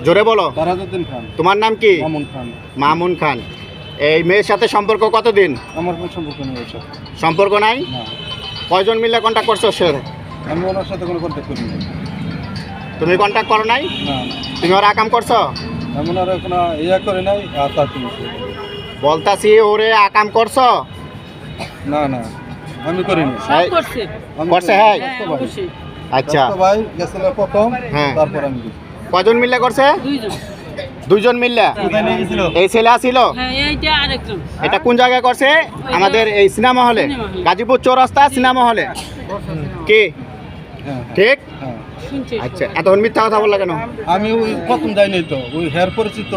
জোরে বলো। ফরহাদউদ্দিন খান। তোমার নাম কি? মামুন খান। মামুন খান। এই মেয়ের সাথে সম্পর্ক কতদিন? আমার কোনো সম্পর্ক নেই ওর সাথে। সম্পর্ক নাই? না, কয়জন মিলে কন্ট্যাক্ট করছো? সে আমি ওনার সাথে কোনো কন্ট্যাক্ট করি না। তুমি কন্ট্যাক্ট করো নাই? না, তুমি ওর আকাম করছো? আমি ওনার কোনো ইয়া করি নাই। আর তার কি? বলতাছি ওরে আকাম করছো? না না, আমি করি না। সব করছে। করছে? হ্যাঁ, অবশ্যই। আচ্ছা। ভাই গেছিল প্রথম, হ্যাঁ। তারপর আমি গেছি। কয়জন মিলে করছে? দুইজন। দুইজন মিলে। এই ছেলে আসিল? হ্যাঁ, এইটা আরেকজন। এটা কোন জায়গায় করছে? আমাদের এই সিনেমা হলে, গাজীপুর চৌরাস্তা সিনেমা হলে। কি হ্যাঁ, ঠিক? হ্যাঁ। শুনছি। আচ্ছা, এতক্ষণ মিথ্যা কথা বললা কেন? আমি ওই প্রথম যাইনি তো, ওই হেয়ার পরিচিত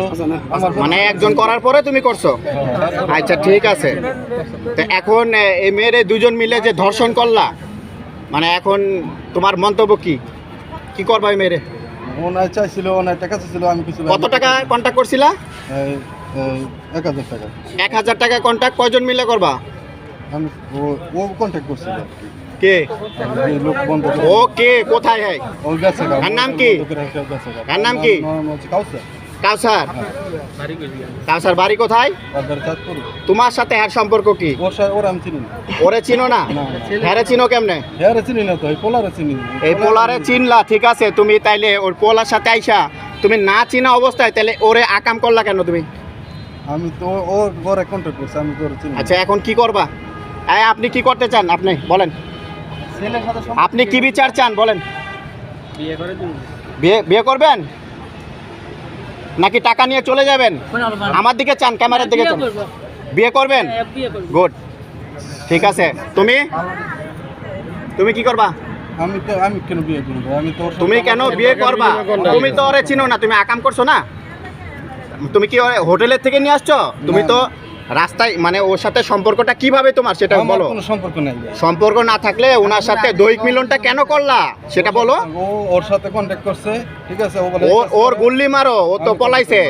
আমার মানে একজন করার পরে তুমি করছো? আচ্ছা, ঠিক আছে। তো এখন এই মেয়ের দুজন মিলে যে ধর্ষণ করলা, মানে এখন তোমার মন্তব্য কি? কি করবা এই মেয়েরে? ওনায় চাইছিল, ওনায় টাকা চাইছিল, আমি কিছু কত টাকা কন্ট্যাক্ট করছিলা? 1000 টাকা। 1000 টাকা কন্ট্যাক্ট কয়জন মিলে করবা? আমি ও কন্ট্যাক্ট করছিল। কে? এই লোক বন্ধ ও কে? কোথায়? হয় ও গেছে। আর নাম কি? আর নাম কি? কাউসার। কাউসার। কাউসার বাড়ি কোথায়? চাঁদপুর। তোমার সাথে এর সম্পর্ক কি? ওর আমি চিনি না। ওরে চিনো না? হ্যাঁ, চিনো কেমনে? হেয়ারে চিনি না তো, এই পোলারে চিনি না। এই পোলারে চিনলা, ঠিক আছে। তুমি তাইলে ওর পোলার সাথে আইসা তুমি না চিনা অবস্থায় তাহলে ওরে আকাম করলা কেন তুমি? আমি তো ওর ঘরে কন্ট্যাক্ট করছি, আমি তো ওর চিনি না। আচ্ছা, এখন কি করবা? আপনি কি করতে চান? আপনি বলেন, আপনি কি বিচার চান বলেন? বিয়ে করবেন নাকি টাকা নিয়ে চলে যাবেন? আমার দিকে চান, ক্যামেরার দিকে চান। বিয়ে করবেন? গুড, ঠিক আছে। তুমি কি করবা? আমি কেন বিয়ে করবো? আমি তো তুমি কেন বিয়ে করবা? তুমি তো ওরে চিনো না, তুমি আকাম করছো না। তুমি কি ওরে হোটেলের থেকে নিয়ে আসছো? তুমি তো রাস্তায়, মানে ওর সাথে সম্পর্কটা কিভাবে তোমার সেটা বলো। কোনো সম্পর্ক নাই। সম্পর্ক না থাকলে ওনার সাথে দৈহিক মিলনটা কেন করলা সেটা বলো। ও ওর সাথে কন্ট্যাক্ট করছে, ঠিক আছে। ও বলে ওর গুল্লি মারো, ও তো পলাইছে।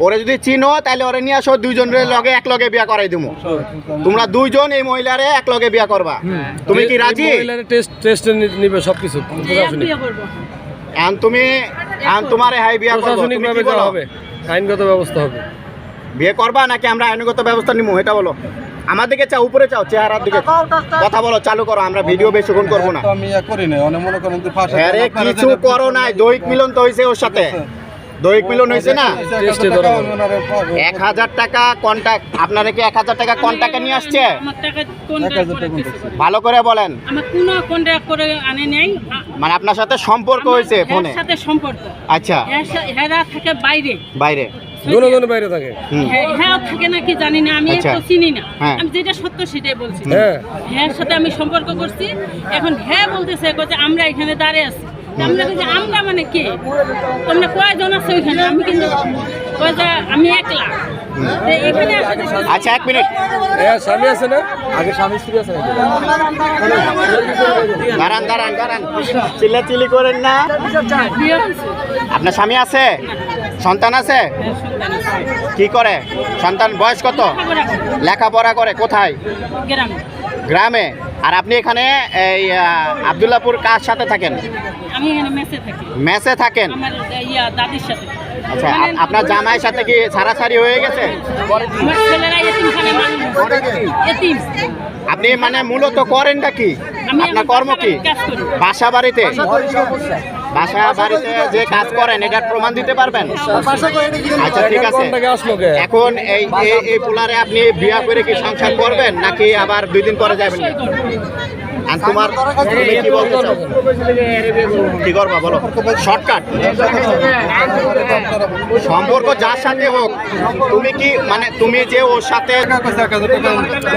ওরে যদি চিনো তাহলে ওরে নিয়ে আসো, দুইজনের লগে এক লগে বিয়া করাই দিমু। তোমরা দুইজন এই মহিলারে এক লগে বিয়া করবা। তুমি কি রাজি? টেস্ট নিবে সবকিছু এখন তোমারে হাই বিয়া করবো, প্রশাসনিক তুমি ভাবে কি বলো? হবে, আইনগত ব্যবস্থা হবে। বিয়ে করবা নাকি আমরা আইনগত ব্যবস্থা নিবো এটা বলো। আমার দিকে চাও, উপরে চাও, চেহারার দিকে কথা বলো, চালু করো। আমরা ভিডিও বেশিক্ষণ করবো না। তো আমি ইয়া করি না, অনেক মনে করেন যে ফাঁসা। আরে কিছু করো নাই, দৈহিক মিলন তো হয়েছে ওর সাথে। দৈহিক মিলন হয়েছে না? 1000 টাকা কন্ট্যাক্ট। আপনারা কি 1000 টাকা কন্ট্যাক্টে নিয়ে আসছে? আমার টাকা কন্ট্রাক্ট করে দিছে। ভালো করে বলেন। আমার কোনো কন্ট্রাক্ট করে আনে নাই। মানে আপনার সাথে সম্পর্ক হয়েছে ফোনে? এর সাথে সম্পর্ক। আচ্ছা, হেরা থাকে বাইরে। বাইরে? দুজনের বাইরে থাকে। হ্যাঁ থাকে নাকি জানি না, আমি আচ্ছা। তো চিনি না। হ্যাঁ। আমি যেটা সত্য সেটাই বলছি। হ্যাঁ, হ্যাঁ সাথে আমি সম্পর্ক করছি। এখন হ্যাঁ বলতেছে যে আমরা এখানে দাঁড়িয়ে আছি। আমরা বলছি আমরা মানে কে? তোমরা কয়জন আছো ওইখানে? আমি কিন্তু কয় যে আমি একলা। তো এখানে আসলে আচ্ছা, 1 মিনিট স্বামী আছে না? আগে স্বামী স্ত্রী আছে নাকি? দাঁড়ান দাঁড়ান দাঁড়ান, চিল্লাচিল্লি করেন না। বিয়ে হয়েছে। আপনার স্বামী আছে? সন্তান আছে? হ্যাঁ, সন্তান আছে। কি করে সন্তান? বয়স কত? লেখাপড়া করে। লেখাপড়া করে? কোথায়? গ্রামে। গ্রামে? আর আপনি এখানে এই আব্দুল্লাহপুর কার সাথে থাকেন? আমি এখানে মেসে থাকি। মেসে থাকেন? আমার দাদির সাথে। আচ্ছা, আপনার জামাইয়ের সাথে কি ছাড়াছাড়ি হয়ে গেছে? আমার ছেলেরা এতিমখানে মানুষ। এতিম। আপনি মানে মূলত করেনটা কি? আমি আপনার কর্ম কি? কাজ করি। বাসা বাড়িতে? বাসা বাড়িতে যে কাজ করেন এটার প্রমাণ দিতে পারবেন? আচ্ছা, ঠিক আছে। এখন এই পোলারে আপনি বিয়া করে কি সংসার করবেন নাকি আবার 2 দিন পরে যাবেন? আর তুমি কি বলতে চাও? কি করবা বলো? শর্টকাট সম্পর্ক যার সাথে হোক, তুমি কি মানে তুমি যে ওর সাথে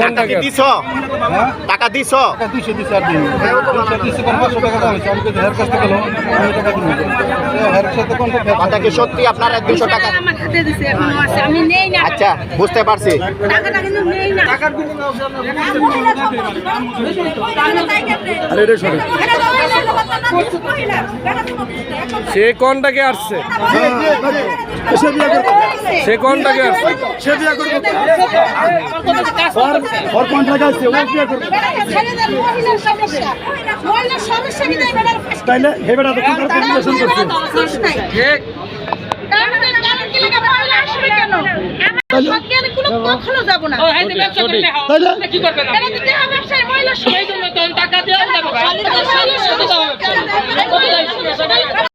টাকা কি দিছ? টাকা দিছ? কথা কি সত্যি আপনার 200 টাকা? আমার হাতে দিছে, এখনো আছে, আমি নেই না। আচ্ছা, বুঝতে পারছি। টাকাটা কিন্তু নেই না। সে কোনটাকে আসছে? সে কোনটাকে আসছে? সমস্যা কি লাগা মহিলা আসবে কেন আমার সজ্ঞানে কোনো কখনো যাব না ও এই যে ব্যবসা করতে হবে কি করবেন এটা দিতে হবে ব্যবসায়ী মহিলা এই জন্য তো টাকা দেওয়া যাবে ভাই